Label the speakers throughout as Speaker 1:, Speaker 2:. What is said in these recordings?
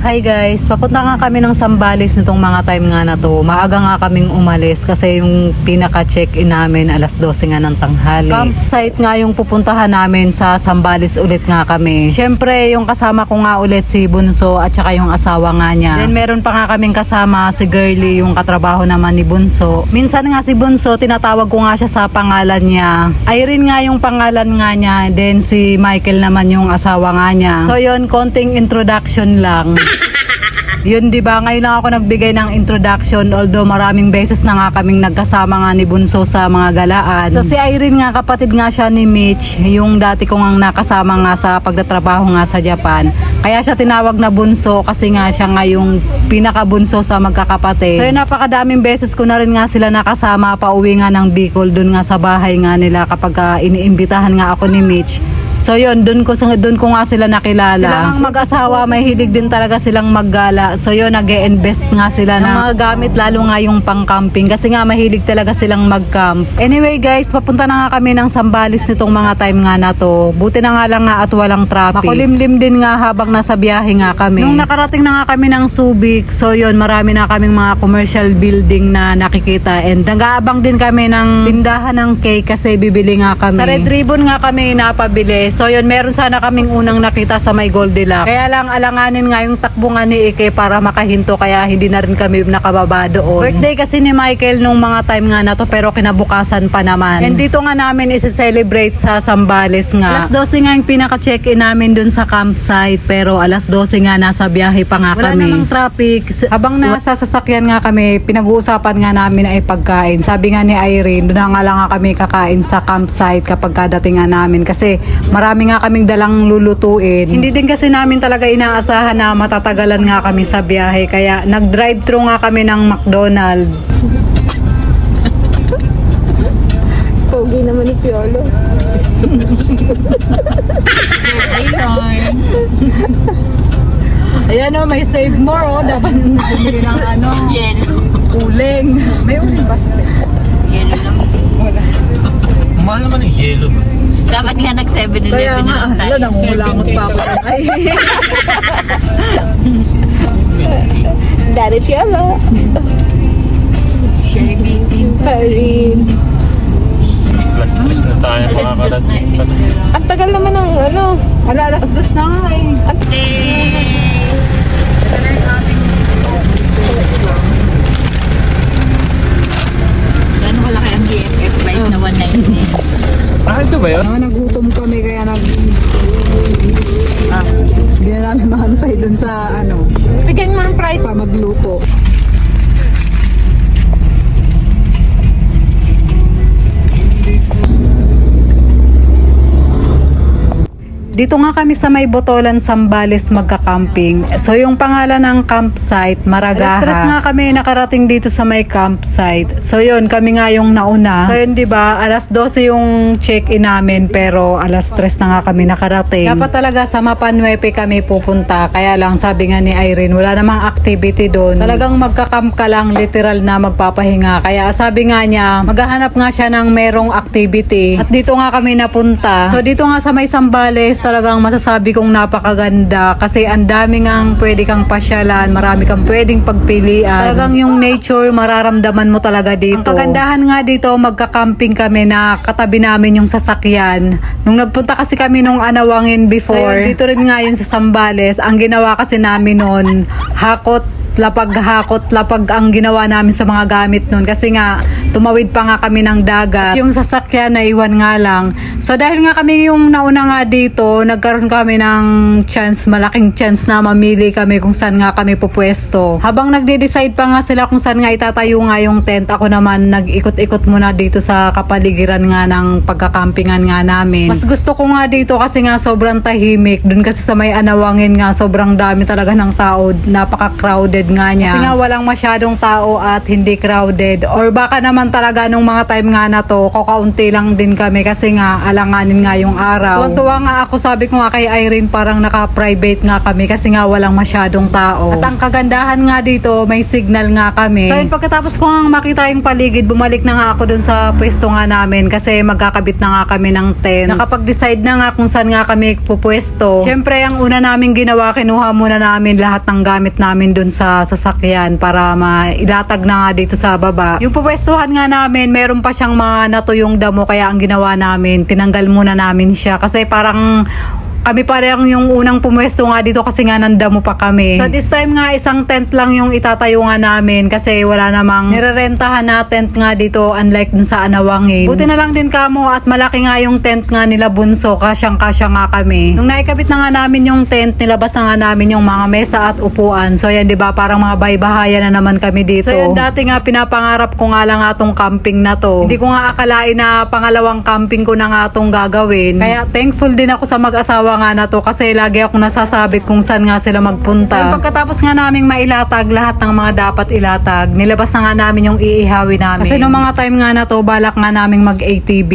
Speaker 1: Hi guys, papunta nga kami ng Zambales nitong mga time nga na to. Maaga nga kaming umalis kasi yung pinaka-check-in namin alas 12 nga ng tanghali. Campsite nga yung pupuntahan namin sa Zambales ulit nga kami. Syempre yung kasama ko nga ulit si Bunso at saka yung asawa nga niya. Then meron pa nga kaming kasama si Girly, yung katrabaho naman ni Bunso. Minsan nga si Bunso, tinatawag ko nga siya sa pangalan niya. Irene nga yung pangalan nga niya. Then si Michael naman yung asawa nga niya. So yun, konting introduction lang. Yun, di ba? Ngayon lang ako nagbigay ng introduction, although maraming beses na nga kaming nagkasama nga ni Bunso sa mga galaan. So si Irene nga, kapatid nga siya ni Mitch, yung dati ko nga nakasama nga sa pagtatrabaho nga sa Japan. Kaya siya tinawag na Bunso kasi nga siya nga yung pinakabunso sa magkakapatid. So yun, napakadaming beses ko na rin nga sila nakasama pauwi nga ng Bicol, dun nga sa bahay nga nila kapag iniimbitahan nga ako ni Mitch. So yun, dun ko nga sila nakilala. Silang mag-asawa, may hilig din talaga silang maggala. So yun, nag-e-invest nga sila ng mga gamit, lalo nga yung pang-camping. Kasi nga mahilig talaga silang mag-camp. Anyway guys, papunta na nga kami ng Zambales nitong mga time nga na to. Buti na nga lang nga at walang traffic. Makulimlim din nga habang nasa biyahe nga kami. Nung nakarating na nga kami ng Subic, so yun, marami na kaming mga commercial building na nakikita. And nag-aabang din kami ng tindahan ng cake kasi bibili nga kami. Sa Red Ribbon nga kami napabili. So yun, meron sana kaming unang nakita sa may Goldilocks. Kaya lang alanganin nga yung takbo nga ni Ike para makahinto, kaya hindi na rin kami nakababa doon. Birthday kasi ni Michael nung mga time nga na to, pero kinabukasan pa naman. And dito nga namin isi-celebrate sa Zambales nga. Alas 12 nga yung pinaka-check-in namin dun sa campsite, pero alas 12 nga nasa biyahe pa nga kami. Wala namang traffic. Habang nasa sasakyan nga kami, pinag-uusapan nga namin ay pagkain. Sabi nga ni Irene, doon nga lang nga kami kakain sa campsite kapag kadating nga namin kasi marami nga kaming dalang lulutuin. Hindi din kasi namin talaga inaasahan na matatagalan nga kami sa biyahe, kaya nag-drive-thru nga kami ng McDonald's.
Speaker 2: Pogi naman ni Piolo.
Speaker 1: Ayan o, may save more o. Dapat bumili ng uling. May uling ba sa save?
Speaker 3: Yellow lang.
Speaker 1: Wala.
Speaker 4: Mahal naman yung yellow.
Speaker 3: Dapat nga nag 7-Eleven na lang tayo.
Speaker 1: Nangungulangot pa ako. Ay.
Speaker 2: Daddy Piolo.
Speaker 3: Share meeting.
Speaker 2: Parin.
Speaker 4: Alas 3 na tayo
Speaker 3: Alas
Speaker 4: mga
Speaker 3: 2 na.
Speaker 2: Ang tagal naman ng ano.
Speaker 1: Alas 2 na nga eh.
Speaker 3: Gano'n kalaki ang GFF price na 190?
Speaker 4: Ah, ito ba yun?
Speaker 1: Nagutom kami kaya hindi na namin mahantay dun sa
Speaker 2: Bigyan mo ng price.
Speaker 1: pa magluto. Dito nga kami sa may Botolan, Zambales magka-camping. So yung pangalan ng campsite, Maragaha. Alas 3 nga kami nakarating dito sa may campsite. So yun, kami nga yung nauna. So yun, diba, alas 12 yung check-in namin, pero alas 3 na nga kami nakarating. Dapat talaga sa Mapanuepe kami pupunta. Kaya lang sabi nga ni Irene, wala namang activity doon. Talagang magka-camp ka lang, literal na magpapahinga. Kaya sabi nga niya, maghahanap nga siya ng merong activity. At dito nga kami napunta. So dito nga sa may Zambales, talagang masasabi kong napakaganda kasi ang dami ngang pwede kang pasyalan, marami kang pwedeng pagpilian. Talagang yung nature mararamdaman mo talaga dito. Ang kagandahan nga dito, magka-camping kami na katabi namin yung sasakyan. Nung nagpunta kasi kami nung Anawangin before, so dito rin nga yun sa Zambales, ang ginawa kasi namin noon, hakot lapag ang ginawa namin sa mga gamit nun kasi nga tumawid pa nga kami ng dagat. Yung sasakyan na iwan nga lang. So dahil nga kami yung nauna nga dito, nagkaroon kami ng malaking chance na mamili kami kung saan nga kami pupwesto. Habang nagde-decide pa nga sila kung saan nga itatayo nga yung tent, ako naman nag-ikot-ikot muna dito sa kapaligiran nga ng pagkakampingan nga namin. Mas gusto ko nga dito kasi nga sobrang tahimik. Dun kasi sa may Anawangin nga sobrang dami talaga ng tao, napaka-crowded nga niya. Kasi nga walang masyadong tao at hindi crowded. Or baka naman naman talaga nung mga time nga na to, kakaunti lang din kami kasi nga alanganin nga yung araw. Tuwa nga ako, sabi ko nga kay Irene parang naka-private nga kami kasi nga walang masyadong tao. At ang kagandahan nga dito, may signal nga kami. So yun, pagkatapos ko nga makita yung paligid, bumalik na nga ako dun sa pwesto nga namin kasi magkakabit na nga kami ng tent. Nakapag-decide na nga kung saan nga kami pupwesto. Syempre, ang una namin ginawa, kinuha muna namin lahat ng gamit namin dun sa sasakyan para mailatag na nga dito sa baba. Yung pupwestuhan nga namin, meron pa siyang mga natuyong damo kaya ang ginawa namin, tinanggal muna namin siya kasi parang kami parang yung unang pumwesto nga dito kasi nga nandamo pa kami. So this time nga isang tent lang yung itatayo nga namin kasi wala namang nirerentahan na tent nga dito unlike dun sa Anawangin. Buti na lang din kamo at malaki nga yung tent nga nila Bunso, kasyang-kasya nga kami. Nung naikabit na nga namin yung tent, nilabas na nga namin yung mga mesa at upuan. So yan, 'di ba, parang mga baybahaya na naman kami dito. So yan, dati nga pinapangarap ko nga lang atong camping na to. Hindi ko nga akalain na pangalawang camping ko na nga atong gagawin. Kaya thankful din ako sa mag-asawa nga na to kasi lagi ako nasasabit kung saan nga sila magpunta. So pagkatapos nga naming mailatag lahat ng mga dapat ilatag, nilabas na nga namin yung iihawi namin. Kasi nung mga time nga na to, balak nga naming mag-ATV.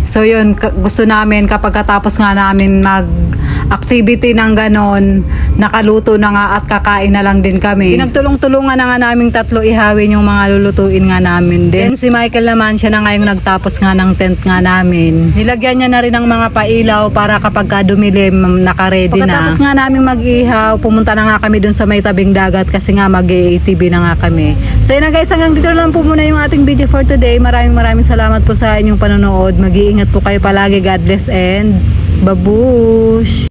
Speaker 1: So yun, gusto namin kapag katapos nga namin mag-activity ng ganon, nakaluto na nga at kakain na lang din kami. Pinagtulong-tulungan na nga naming tatlo ihawin yung mga lulutuin nga namin. Then si Michael naman, siya na nga yung nagtapos nga ng tent nga namin. Nilagyan niya na rin ng mga pailaw para kapag dumilim, naka-ready na. Pagkatapos nga namin mag-ihaw, pumunta na nga kami dun sa may tabing dagat kasi nga mag-ATV na nga kami. So yun na guys, hanggang dito na lang po muna yung ating video for today. Maraming salamat po sa inyong panonood. Mag-iingat po kayo palagi. God bless and babush!